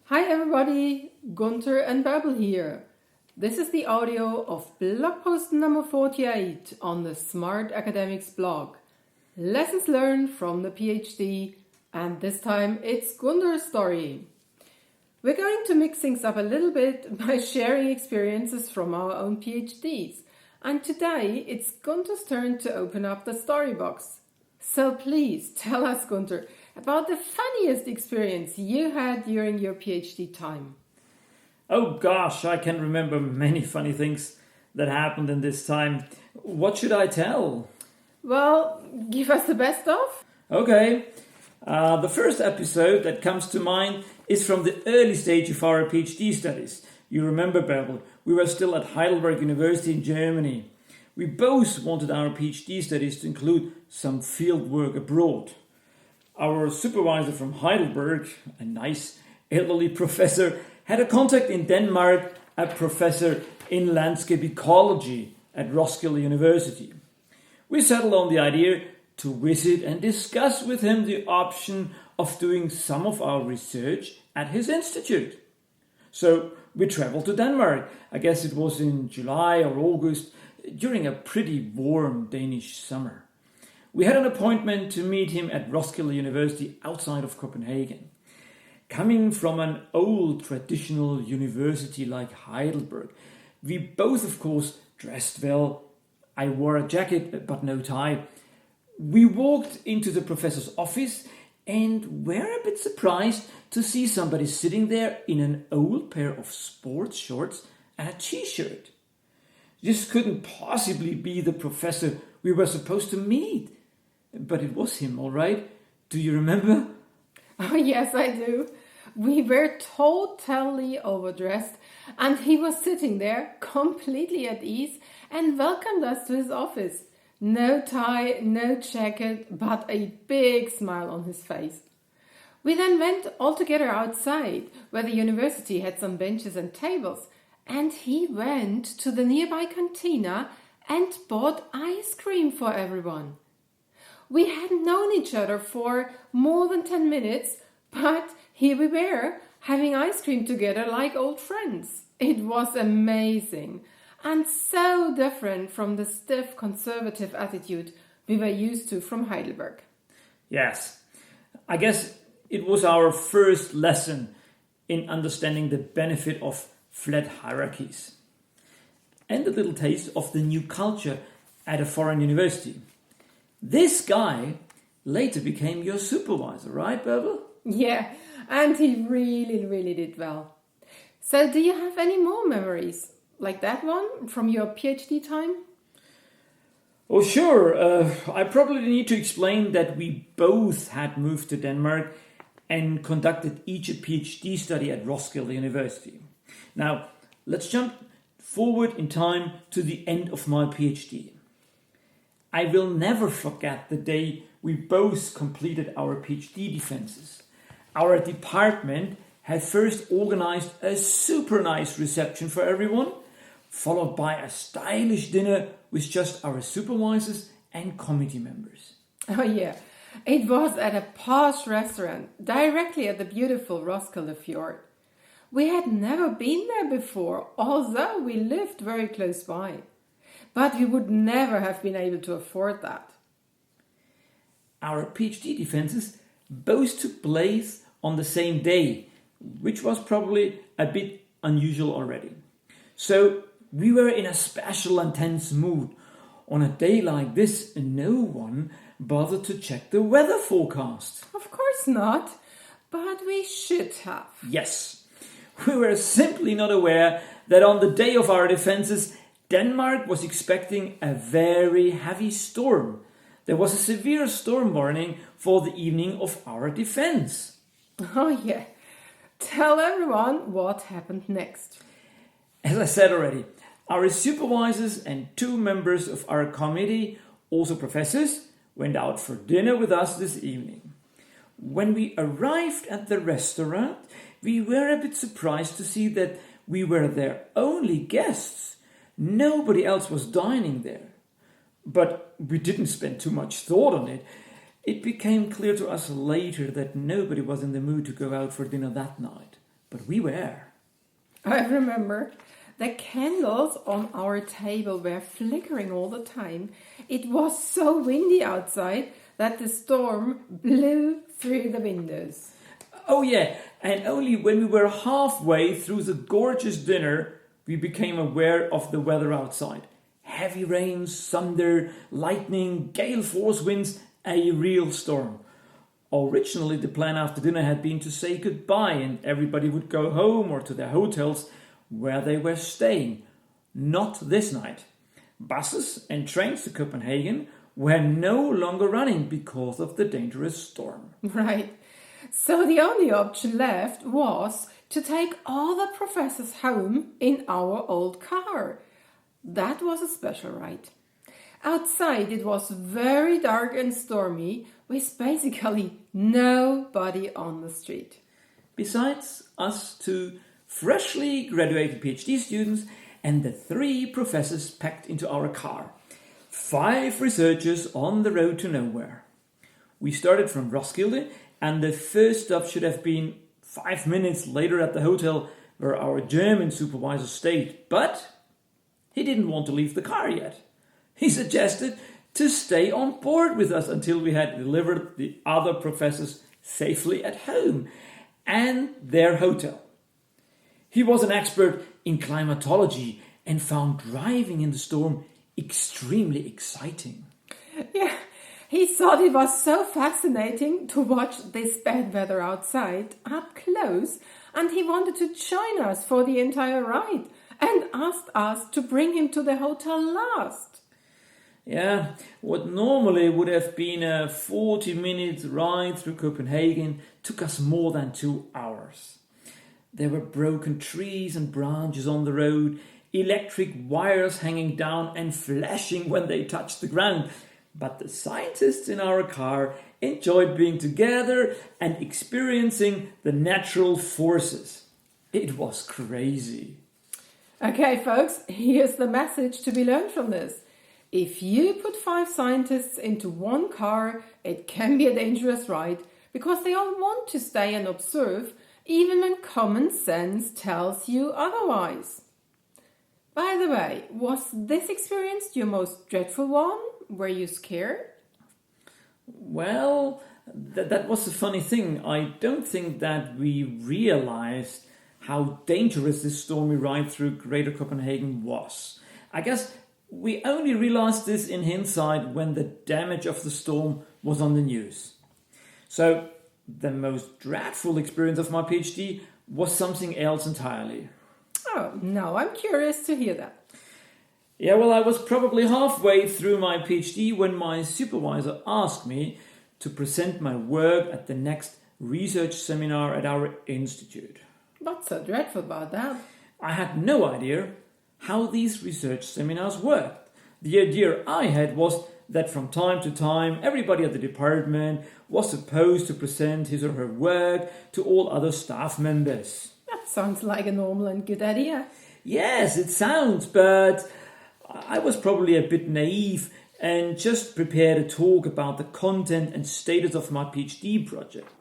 Hi everybody, Gunther and Babel here. This is the audio of blog post number 48 on the Smart Academics blog. Lessons learned from the PhD, and this time it's Gunther's story. We're going to mix things up a little bit by sharing experiences from our own PhDs. And today it's Gunther's turn to open up the story box. So please tell us, Gunther, about the funniest experience you had during your PhD time. Oh gosh, I can remember many funny things that happened in this time. What should I tell? Well, give us the best of. Okay, the first episode that comes to mind is from the early stage of our PhD studies. You remember, Bebel, we were still at Heidelberg University in Germany. We both wanted our PhD studies to include some field work abroad. Our supervisor from Heidelberg, a nice elderly professor, had a contact in Denmark, a professor in landscape ecology at Roskilde University. We settled on the idea to visit and discuss with him the option of doing some of our research at his institute. So we traveled to Denmark. I guess it was in July or August, during a pretty warm Danish summer. We had an appointment to meet him at Roskilde University outside of Copenhagen. Coming from an old traditional university like Heidelberg, we both, of course, dressed well. I wore a jacket but no tie. We walked into the professor's office and were a bit surprised to see somebody sitting there in an old pair of sports shorts and a t-shirt. This couldn't possibly be the professor we were supposed to meet. But it was him, all right. Do you remember? Oh, yes, I do. We were totally overdressed, and he was sitting there completely at ease and welcomed us to his office. No tie, no jacket, but a big smile on his face. We then went all together outside, where the university had some benches and tables, and he went to the nearby cantina and bought ice cream for everyone. We had known each other for more than 10 minutes, but here we were, having ice cream together like old friends. It was amazing, and so different from the stiff conservative attitude we were used to from Heidelberg. Yes, I guess it was our first lesson in understanding the benefit of flat hierarchies and a little taste of the new culture at a foreign university. This guy later became your supervisor, right, Bebel? Yeah, and he really did well. So do you have any more memories like that one from your PhD time? Oh, sure. I probably need to explain that we both had moved to Denmark and conducted each a PhD study at Roskilde University. Now, let's jump forward in time to the end of my PhD. I will never forget the day we both completed our PhD defenses. Our department had first organized a super nice reception for everyone, followed by a stylish dinner with just our supervisors and committee members. Oh yeah, it was at a posh restaurant directly at the beautiful Roskilde Fjord. We had never been there before, although we lived very close by. But we would never have been able to afford that. Our PhD defenses both took place on the same day, which was probably a bit unusual already. So we were in a special and tense mood. On a day like this, no one bothered to check the weather forecast. Of course not, but we should have. Yes. We were simply not aware that on the day of our defenses, Denmark was expecting a very heavy storm. There was a severe storm warning for the evening of our defense. Oh yeah. Tell everyone what happened next. As I said already, our supervisors and two members of our committee, also professors, went out for dinner with us this evening. When we arrived at the restaurant, we were a bit surprised to see that we were their only guests. Nobody else was dining there. But we didn't spend too much thought on it. It became clear to us later that nobody was in the mood to go out for dinner that night. but we were. I remember the candles on our table were flickering all the time. It was so windy outside that the storm blew through the windows. Oh yeah, and only when we were halfway through the gorgeous dinner, we became aware of the weather outside. Heavy rain, thunder, lightning, gale force winds, a real storm. Originally, the plan after dinner had been to say goodbye and everybody would go home or to their hotels where they were staying. Not this night. Buses and trains to Copenhagen were no longer running because of the dangerous storm. Right. So the only option left was to take all the professors home in our old car. That was a special ride. Outside it was very dark and stormy, with basically nobody on the street. Besides us two freshly graduated PhD students and the 3 professors packed into our car. 5 researchers on the road to nowhere. We started from Roskilde, and the first stop should have been 5 minutes later at the hotel where our German supervisor stayed, but he didn't want to leave the car yet. He suggested to stay on board with us until we had delivered the other professors safely at home and their hotel. He was an expert in climatology and found driving in the storm extremely exciting. Yeah, he thought it was so fascinating to watch this bad weather outside up close, and he wanted to join us for the entire ride and asked us to bring him to the hotel last. Yeah, what normally would have been a 40-minute ride through Copenhagen took us more than 2 hours. There were broken trees and branches on the road, electric wires hanging down and flashing when they touched the ground. But the scientists in our car enjoyed being together and experiencing the natural forces. It was crazy. Okay, folks, here's the message to be learned from this. If you put 5 scientists into one car, it can be a dangerous ride because they all want to stay and observe, even when common sense tells you otherwise. By the way, was this experience your most dreadful one? Were you scared? Well, that was the funny thing. I don't think that we realized how dangerous this stormy ride through Greater Copenhagen was. I guess we only realized this in hindsight when the damage of the storm was on the news. So, the most dreadful experience of my PhD was something else entirely. Oh, no, I'm curious to hear that. Yeah, well, I was probably halfway through my PhD when my supervisor asked me to present my work at the next research seminar at our institute. What's so dreadful about that? I had no idea how these research seminars worked. The idea I had was that from time to time everybody at the department was supposed to present his or her work to all other staff members. That sounds like a normal and good idea. Yes, it sounds, but I was probably a bit naive and just prepared a talk about the content and status of my PhD project.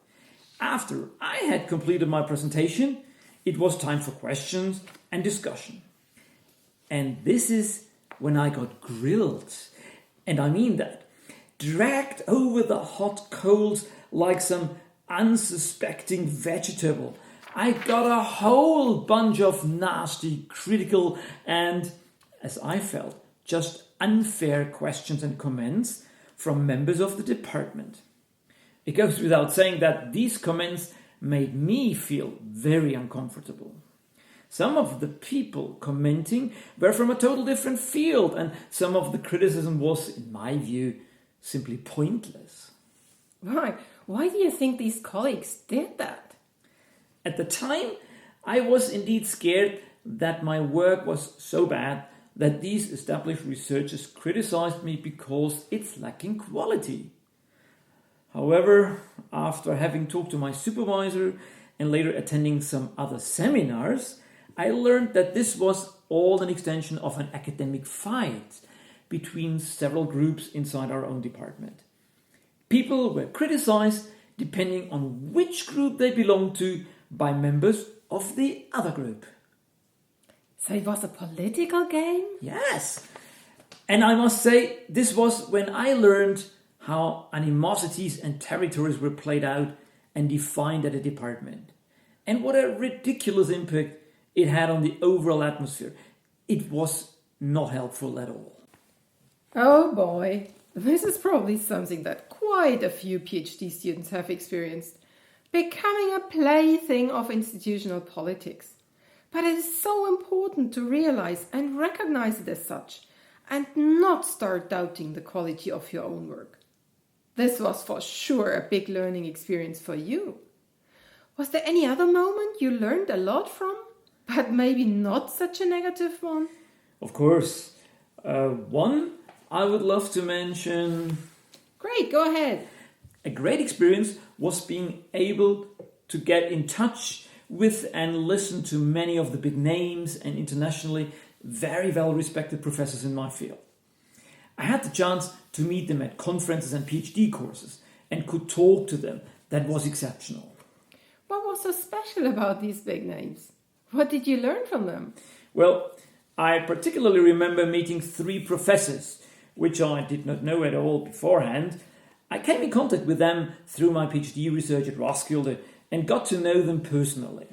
After I had completed my presentation, it was time for questions and discussion. And this is when I got grilled. And I mean that. Dragged over the hot coals like some unsuspecting vegetable. I got a whole bunch of nasty, critical, and, as I felt, just unfair questions and comments from members of the department. It goes without saying that these comments made me feel very uncomfortable. Some of the people commenting were from a total different field, and some of the criticism was, in my view, simply pointless. Right. Why do you think these colleagues did that? At the time, I was indeed scared that my work was so bad that these established researchers criticized me because it's lacking quality. However, after having talked to my supervisor and later attending some other seminars, I learned that this was all an extension of an academic fight between several groups inside our own department. People were criticized depending on which group they belonged to by members of the other group. So it was a political game? Yes. And I must say, this was when I learned how animosities and territories were played out and defined at a department. And what a ridiculous impact it had on the overall atmosphere. It was not helpful at all. Oh boy, this is probably something that quite a few PhD students have experienced. Becoming a plaything of institutional politics. But it is so important to realize and recognize it as such, and not start doubting the quality of your own work. This was for sure a big learning experience for you. Was there any other moment you learned a lot from, but maybe not such a negative one? Of course. One I would love to mention. Great, go ahead. A great experience was being able to get in touch with and listen to many of the big names and internationally very well respected professors in my field. I had the chance to meet them at conferences and PhD courses and could talk to them. That was exceptional. What was so special about these big names? What did you learn from them? Well, I particularly remember meeting 3 professors, which I did not know at all beforehand. I came in contact with them through my PhD research at Roskilde and got to know them personally.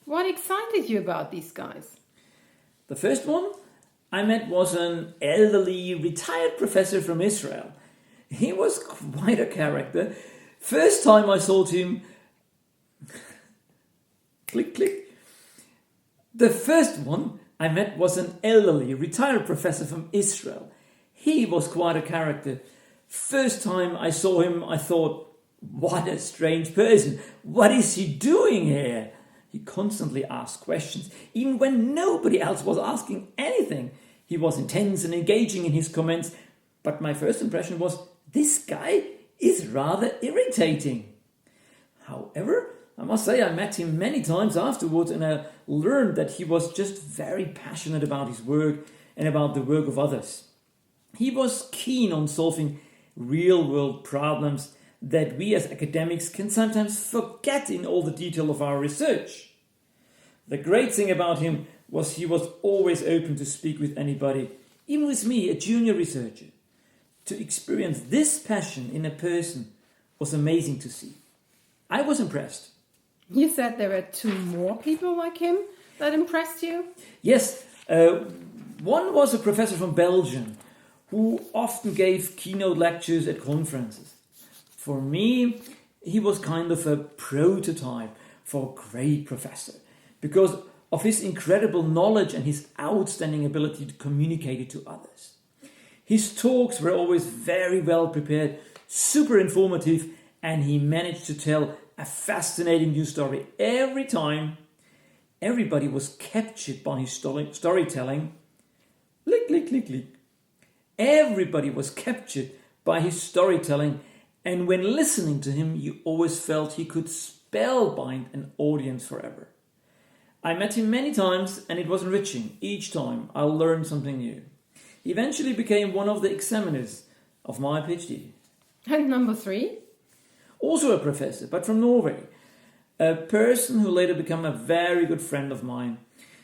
What excited you about these guys? The first one I met was an elderly retired professor from Israel. He was quite a character. First time I saw him... click, click. The first one I met was an elderly retired professor from Israel. He was quite a character. First time I saw him, I thought, what a strange person. What is he doing here? He constantly asked questions, even when nobody else was asking anything. He was intense and engaging in his comments, but my first impression was, this guy is rather irritating. However, I must say I met him many times afterwards and I learned that he was just very passionate about his work and about the work of others. He was keen on solving real-world problems that we as academics can sometimes forget in all the detail of our research. The great thing about him was he was always open to speak with anybody, even with me, a junior researcher. To experience this passion in a person was amazing to see. I was impressed. You said there were 2 more people like him that impressed you? Yes, one was a professor from Belgium who often gave keynote lectures at conferences. For me, he was kind of a prototype for a great professor because of his incredible knowledge and his outstanding ability to communicate it to others. His talks were always very well prepared, super informative, and he managed to tell a fascinating new story every time. Everybody was captured by his storytelling. Click, click, click, click. Everybody was captured by his storytelling, and when listening to him, you always felt he could spellbind an audience forever. I met him many times, and it was enriching. Each time I learned something new. He eventually became one of the examiners of my PhD. And number 3? Also a professor, but from Norway. A person who later became a very good friend of mine.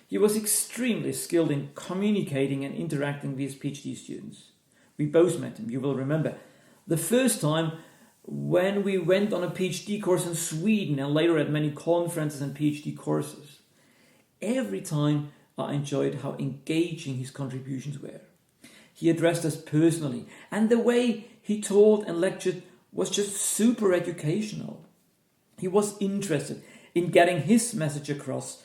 He was extremely skilled in communicating and interacting with his PhD students. We both met him, you will remember. The first time when we went on a PhD course in Sweden and later at many conferences and PhD courses. Every time I enjoyed how engaging his contributions were. He addressed us personally, and the way he taught and lectured was just super educational. He was interested in getting his message across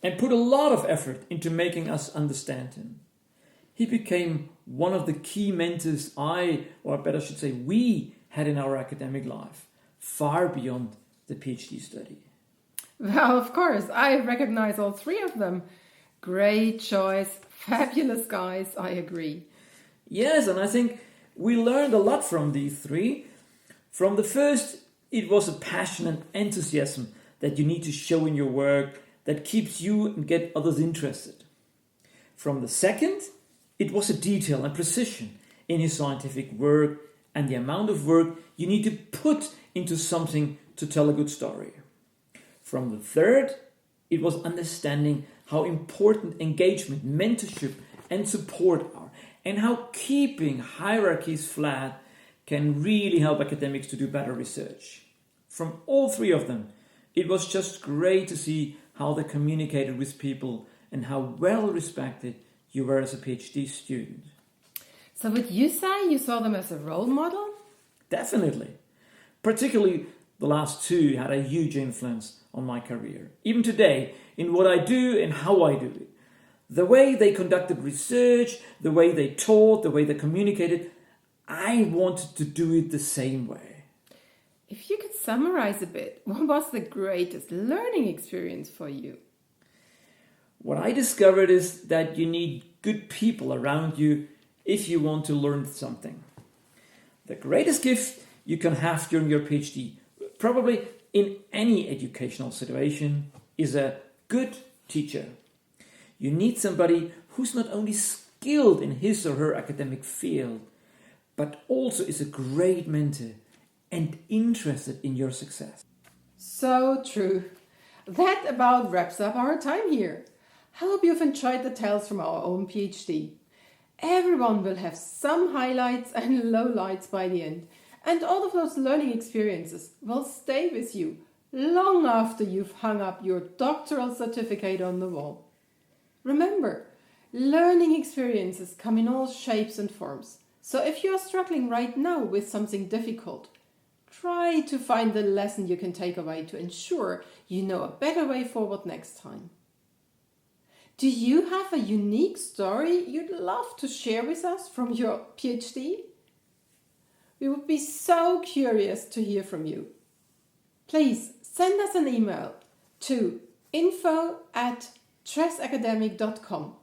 and put a lot of effort into making us understand him. He became one of the key mentors we had in our academic life, far beyond the PhD study. Well, of course, I recognize all 3 of them. Great choice, fabulous guys, I agree. Yes, and I think we learned a lot from these 3. From the first, it was a passion and enthusiasm that you need to show in your work that keeps you and get others interested. From the second, it was a detail and precision in his scientific work and the amount of work you need to put into something to tell a good story. From the third, It was understanding how important engagement, mentorship, and support are, and how keeping hierarchies flat can really help academics to do better research. From all three of them, it was just great to see how they communicated with people and how well respected you were as a PhD student. So would you say you saw them as a role model? Definitely. Particularly the last two had a huge influence on my career. Even today, in what I do and how I do it. The way they conducted research, the way they taught, the way they communicated, I wanted to do it the same way. If you could summarize a bit, what was the greatest learning experience for you? What I discovered is that you need good people around you if you want to learn something. The greatest gift you can have during your PhD, probably in any educational situation, is a good teacher. You need somebody who's not only skilled in his or her academic field, but also is a great mentor and interested in your success. So true. That about wraps up our time here. I hope you've enjoyed the tales from our own PhD. Everyone will have some highlights and lowlights by the end, and all of those learning experiences will stay with you long after you've hung up your doctoral certificate on the wall. Remember, learning experiences come in all shapes and forms. So if you are struggling right now with something difficult, try to find the lesson you can take away to ensure you know a better way forward next time. Do you have a unique story you'd love to share with us from your PhD? We would be so curious to hear from you. Please send us an email to info@tressacademic.com